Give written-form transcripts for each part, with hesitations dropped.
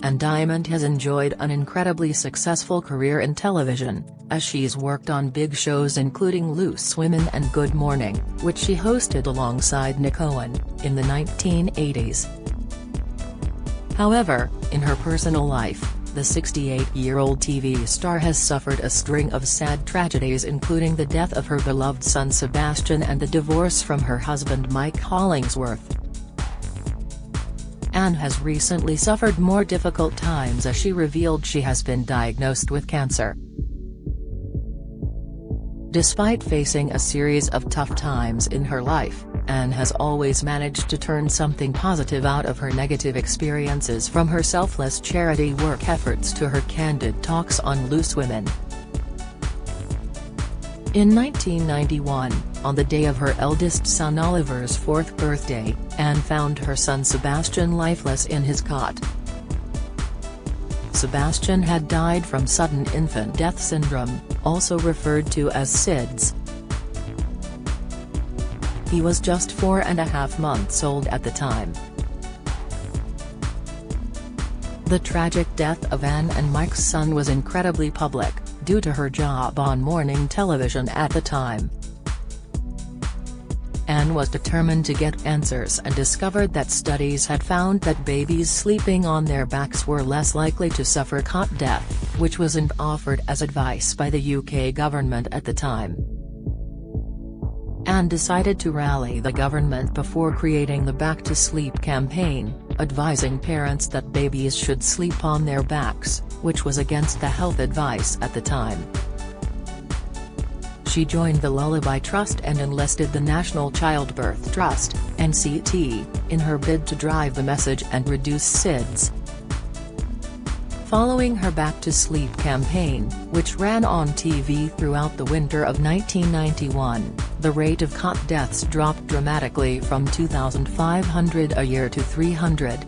Ann Diamond has enjoyed an incredibly successful career in television, as she's worked on big shows including Loose Women and Good Morning, which she hosted alongside Nick Owen, in the 1980s. However, in her personal life, the 68-year-old TV star has suffered a string of sad tragedies, including the death of her beloved son Sebastian and the divorce from her husband Mike Hollingsworth. Ann has recently suffered more difficult times as she revealed she has been diagnosed with cancer. Despite facing a series of tough times in her life, Ann has always managed to turn something positive out of her negative experiences, from her selfless charity work efforts to her candid talks on Loose Women. In 1991, on the day of her eldest son Oliver's 4th birthday, Ann found her son Sebastian lifeless in his cot. Sebastian had died from sudden infant death syndrome, also referred to as SIDS. He was just 4.5 months old at the time. The tragic death of Ann and Mike's son was incredibly public, due to her job on morning television at the time. Ann was determined to get answers and discovered that studies had found that babies sleeping on their backs were less likely to suffer cot death, which was offered as advice by the UK government at the time. Ann decided to rally the government before creating the Back to Sleep campaign, advising parents that babies should sleep on their backs, which was against the health advice at the time. She joined the Lullaby Trust and enlisted the National Childbirth Trust (NCT), in her bid to drive the message and reduce SIDS. Following her Back to Sleep campaign, which ran on TV throughout the winter of 1991, the rate of cot deaths dropped dramatically from 2,500 a year to 300.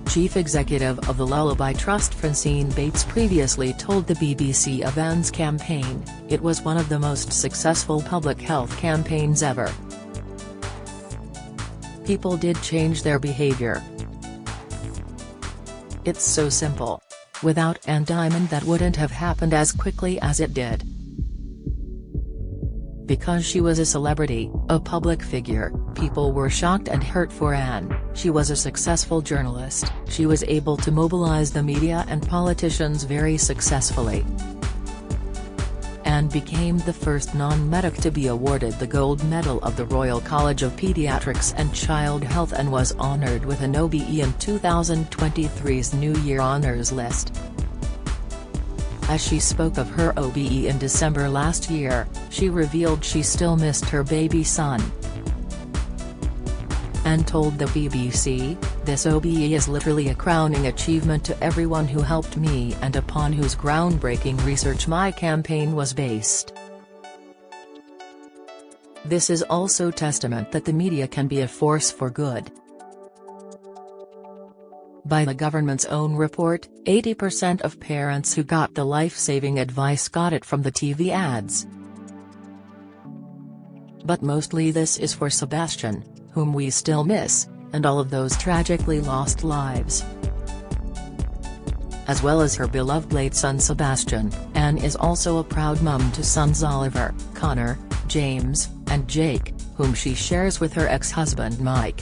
Chief executive of the Lullaby Trust Francine Bates previously told the BBC of Ann's campaign, "It was one of the most successful public health campaigns ever. People did change their behavior. It's so simple. Without Ann Diamond that wouldn't have happened as quickly as it did. Because she was a celebrity, a public figure, people were shocked and hurt for Ann. She was a successful journalist, she was able to mobilize the media and politicians very successfully. Ann became the first non-medic to be awarded the Gold Medal of the Royal College of Paediatrics and Child Health and was honoured with an OBE in 2023's New Year Honours List. As she spoke of her OBE in December last year, she revealed she still missed her baby son. Ann told the BBC, "This OBE is literally a crowning achievement to everyone who helped me and upon whose groundbreaking research my campaign was based. This is also testament that the media can be a force for good." By the government's own report, 80% of parents who got the life-saving advice got it from the TV ads. But mostly this is for Sebastian, whom we still miss, and all of those tragically lost lives. As well as her beloved late son Sebastian, Ann is also a proud mum to sons Oliver, Connor, James, and Jake, whom she shares with her ex-husband Mike.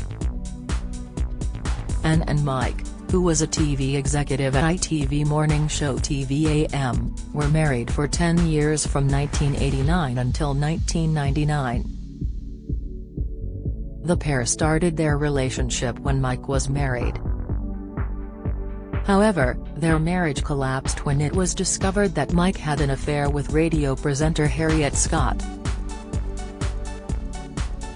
Ann and Mike, who was a TV executive at ITV morning show TV-AM, were married for 10 years from 1989 until 1999. The pair started their relationship when Mike was married. However, their marriage collapsed when it was discovered that Mike had an affair with radio presenter Harriet Scott.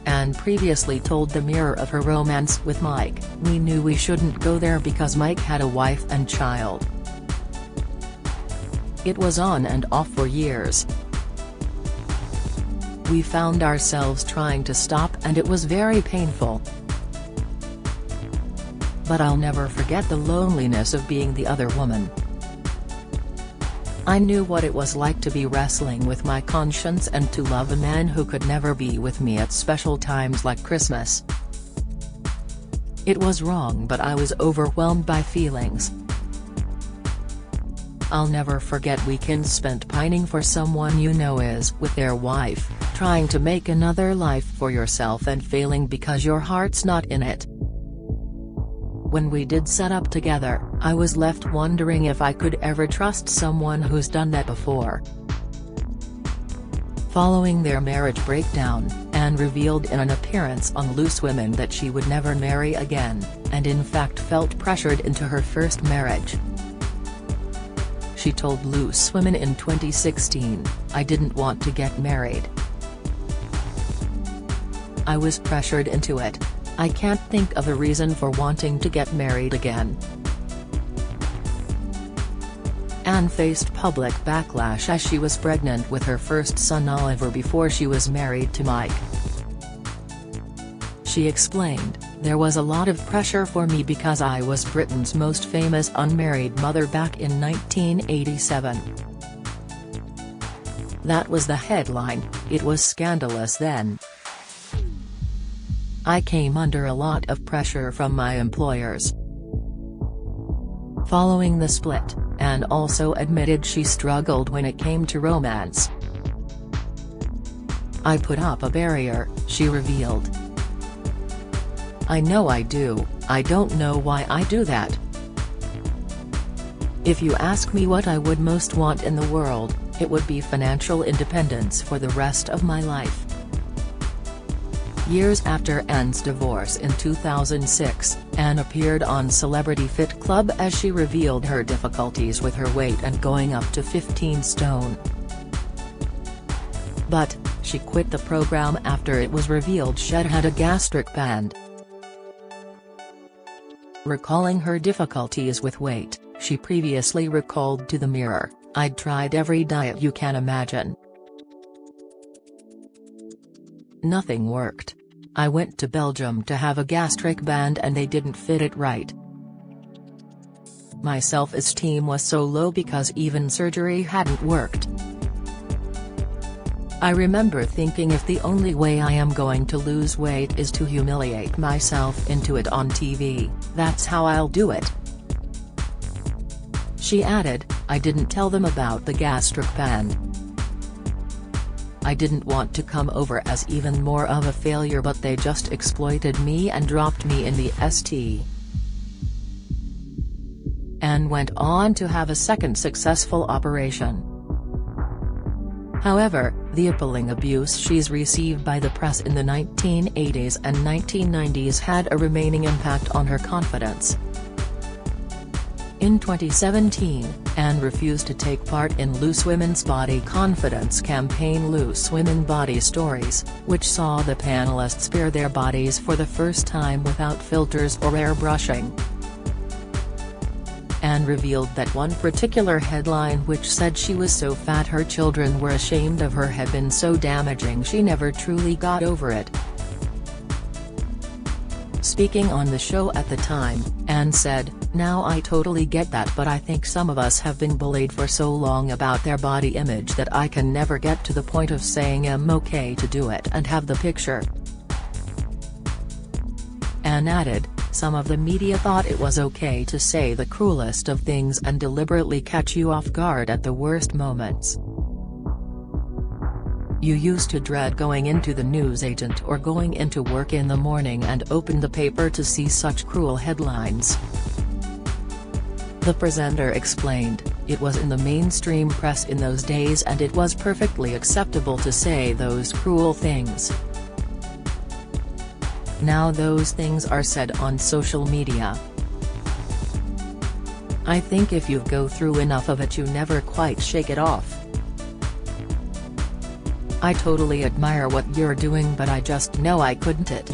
Ann previously told the Mirror of her romance with Mike, "We knew we shouldn't go there because Mike had a wife and child. It was on and off for years. We found ourselves trying to stop and it was very painful. But I'll never forget the loneliness of being the other woman. I knew what it was like to be wrestling with my conscience and to love a man who could never be with me at special times like Christmas. It was wrong, but I was overwhelmed by feelings. I'll never forget weekends spent pining for someone you know is with their wife, trying to make another life for yourself and failing because your heart's not in it. When we did set up together, I was left wondering if I could ever trust someone who's done that before. Following their marriage breakdown, Anne revealed in an appearance on Loose Women that she would never marry again, and in fact felt pressured into her first marriage. She told Loose Women in 2016, "I didn't want to get married. I was pressured into it. I can't think of a reason for wanting to get married again." Anne faced public backlash as she was pregnant with her first son Oliver before she was married to Mike. She explained, "There was a lot of pressure for me because I was Britain's most famous unmarried mother back in 1987. That was the headline, it was scandalous then. I came under a lot of pressure from my employers." Following the split, Anne also admitted she struggled when it came to romance. "I put up a barrier," she revealed. "I know I do, I don't know why I do that. If you ask me what I would most want in the world, it would be financial independence for the rest of my life." Years after Anne's divorce in 2006, Anne appeared on Celebrity Fit Club as she revealed her difficulties with her weight and going up to 15 stone. But, she quit the program after it was revealed she'd had a gastric band. Recalling her difficulties with weight, she previously recalled to the Mirror, "I'd tried every diet you can imagine. Nothing worked. I went to Belgium to have a gastric band and they didn't fit it right. My self-esteem was so low because even surgery hadn't worked. I remember thinking if the only way I am going to lose weight is to humiliate myself into it on TV, that's how I'll do it." She added, "I didn't tell them about the gastric band. I didn't want to come over as even more of a failure, but they just exploited me and dropped me in the St." Anne went on to have a second successful operation. However, the appalling abuse she's received by the press in the 1980s and 1990s had a remaining impact on her confidence. In 2017, Anne refused to take part in Loose Women's body confidence campaign Loose Women Body Stories, which saw the panelists bare their bodies for the first time without filters or airbrushing. Anne revealed that one particular headline which said she was so fat her children were ashamed of her had been so damaging she never truly got over it. Speaking on the show at the time, Anne said, "Now I totally get that, but I think some of us have been bullied for so long about their body image that I can never get to the point of saying I'm okay to do it and have the picture." Anne added, "Some of the media thought it was okay to say the cruelest of things and deliberately catch you off guard at the worst moments. You used to dread going into the newsagent or going into work in the morning and open the paper to see such cruel headlines." The presenter explained, "It was in the mainstream press in those days and it was perfectly acceptable to say those cruel things. Now those things are said on social media. I think if you go through enough of it you never quite shake it off. I totally admire what you're doing, but I just know I couldn't it."